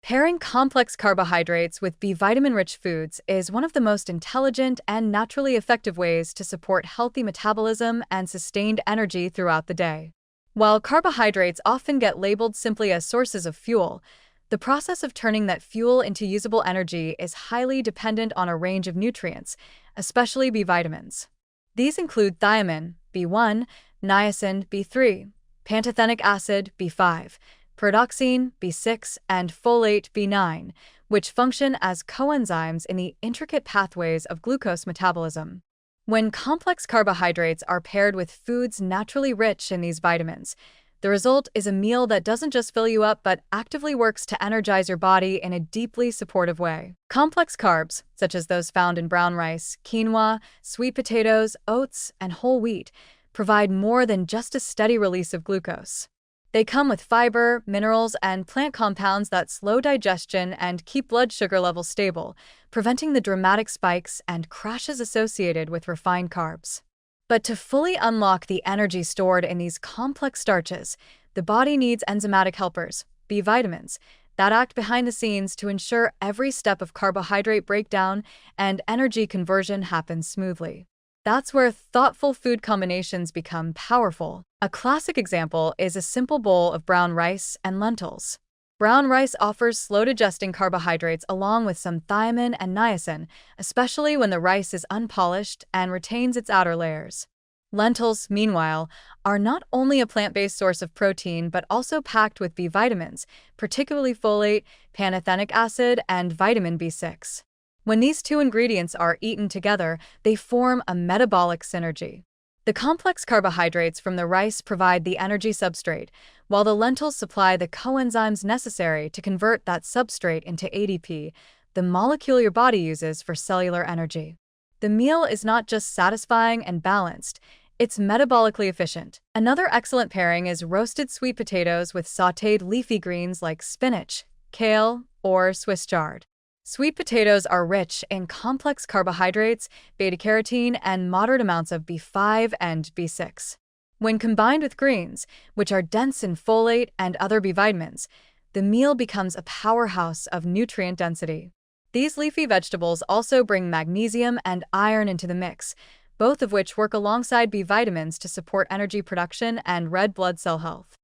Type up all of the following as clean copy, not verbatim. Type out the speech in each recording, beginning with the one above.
Pairing complex carbohydrates with B vitamin-rich foods is one of the most intelligent and naturally effective ways to support healthy metabolism and sustained energy throughout the day. While carbohydrates often get labeled simply as sources of fuel, the process of turning that fuel into usable energy is highly dependent on a range of nutrients, especially B vitamins. These include thiamine, B1, niacin, B3, pantothenic acid, B5, pyridoxine, B6, and folate, B9, which function as coenzymes in the intricate pathways of glucose metabolism. When complex carbohydrates are paired with foods naturally rich in these vitamins, the result is a meal that doesn't just fill you up but actively works to energize your body in a deeply supportive way. Complex carbs, such as those found in brown rice, quinoa, sweet potatoes, oats, and whole wheat, provide more than just a steady release of glucose. They come with fiber, minerals, and plant compounds that slow digestion and keep blood sugar levels stable, preventing the dramatic spikes and crashes associated with refined carbs. But to fully unlock the energy stored in these complex starches, the body needs enzymatic helpers, B vitamins, that act behind the scenes to ensure every step of carbohydrate breakdown and energy conversion happens smoothly. That's where thoughtful food combinations become powerful. A classic example is a simple bowl of brown rice and lentils. Brown rice offers slow-digesting carbohydrates along with some thiamine and niacin, especially when the rice is unpolished and retains its outer layers. Lentils, meanwhile, are not only a plant-based source of protein but also packed with B vitamins, particularly folate, pantothenic acid, and vitamin B6. When these two ingredients are eaten together, they form a metabolic synergy. The complex carbohydrates from the rice provide the energy substrate, while the lentils supply the coenzymes necessary to convert that substrate into ADP, the molecule your body uses for cellular energy. The meal is not just satisfying and balanced, it's metabolically efficient. Another excellent pairing is roasted sweet potatoes with sautéed leafy greens like spinach, kale, or Swiss chard. Sweet potatoes are rich in complex carbohydrates, beta-carotene, and moderate amounts of B5 and B6. When combined with greens, which are dense in folate and other B vitamins, the meal becomes a powerhouse of nutrient density. These leafy vegetables also bring magnesium and iron into the mix, both of which work alongside B vitamins to support energy production and red blood cell health.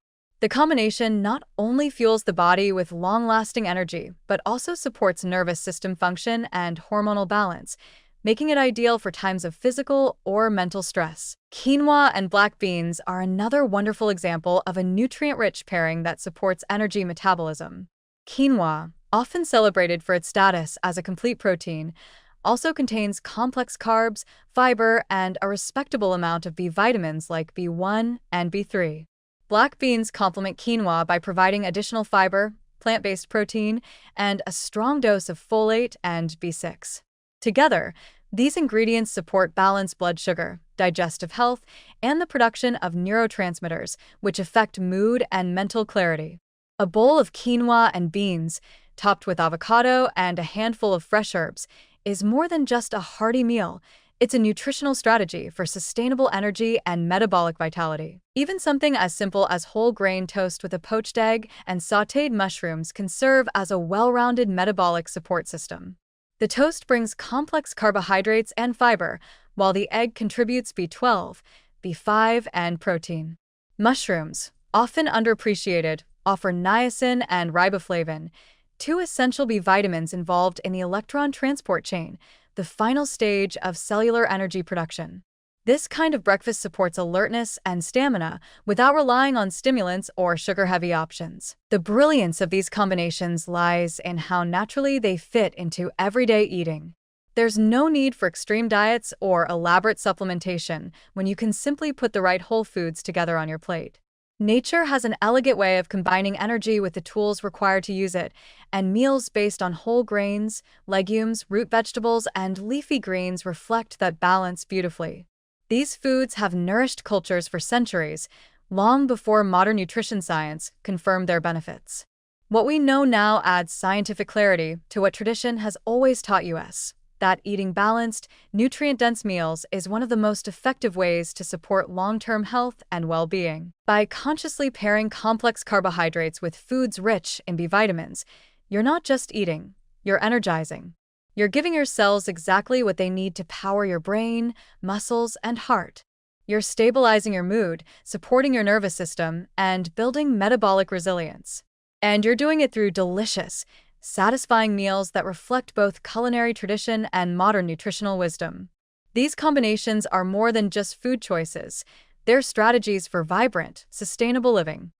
The combination not only fuels the body with long-lasting energy, but also supports nervous system function and hormonal balance, making it ideal for times of physical or mental stress. Quinoa and black beans are another wonderful example of a nutrient-rich pairing that supports energy metabolism. Quinoa, often celebrated for its status as a complete protein, also contains complex carbs, fiber, and a respectable amount of B vitamins like B1 and B3. Black beans complement quinoa by providing additional fiber, plant-based protein, and a strong dose of folate and B6. Together, these ingredients support balanced blood sugar, digestive health, and the production of neurotransmitters, which affect mood and mental clarity. A bowl of quinoa and beans, topped with avocado and a handful of fresh herbs, is more than just a hearty meal. It's a nutritional strategy for sustainable energy and metabolic vitality. Even something as simple as whole grain toast with a poached egg and sautéed mushrooms can serve as a well-rounded metabolic support system. The toast brings complex carbohydrates and fiber, while the egg contributes B12, B5, and protein. Mushrooms, often underappreciated, offer niacin and riboflavin, two essential B vitamins involved in the electron transport chain, the final stage of cellular energy production. This kind of breakfast supports alertness and stamina without relying on stimulants or sugar-heavy options. The brilliance of these combinations lies in how naturally they fit into everyday eating. There's no need for extreme diets or elaborate supplementation when you can simply put the right whole foods together on your plate. Nature has an elegant way of combining energy with the tools required to use it, and meals based on whole grains, legumes, root vegetables, and leafy greens reflect that balance beautifully. These foods have nourished cultures for centuries, long before modern nutrition science confirmed their benefits. What we know now adds scientific clarity to what tradition has always taught us, that eating balanced, nutrient-dense meals is one of the most effective ways to support long-term health and well-being. By consciously pairing complex carbohydrates with foods rich in B vitamins, You're not just eating, you're energizing. You're giving your cells exactly what they need to power your brain, muscles, and heart. You're stabilizing your mood, supporting your nervous system, and building metabolic resilience. And you're doing it through delicious, satisfying meals that reflect both culinary tradition and modern nutritional wisdom. These combinations are more than just food choices, they're strategies for vibrant, sustainable living.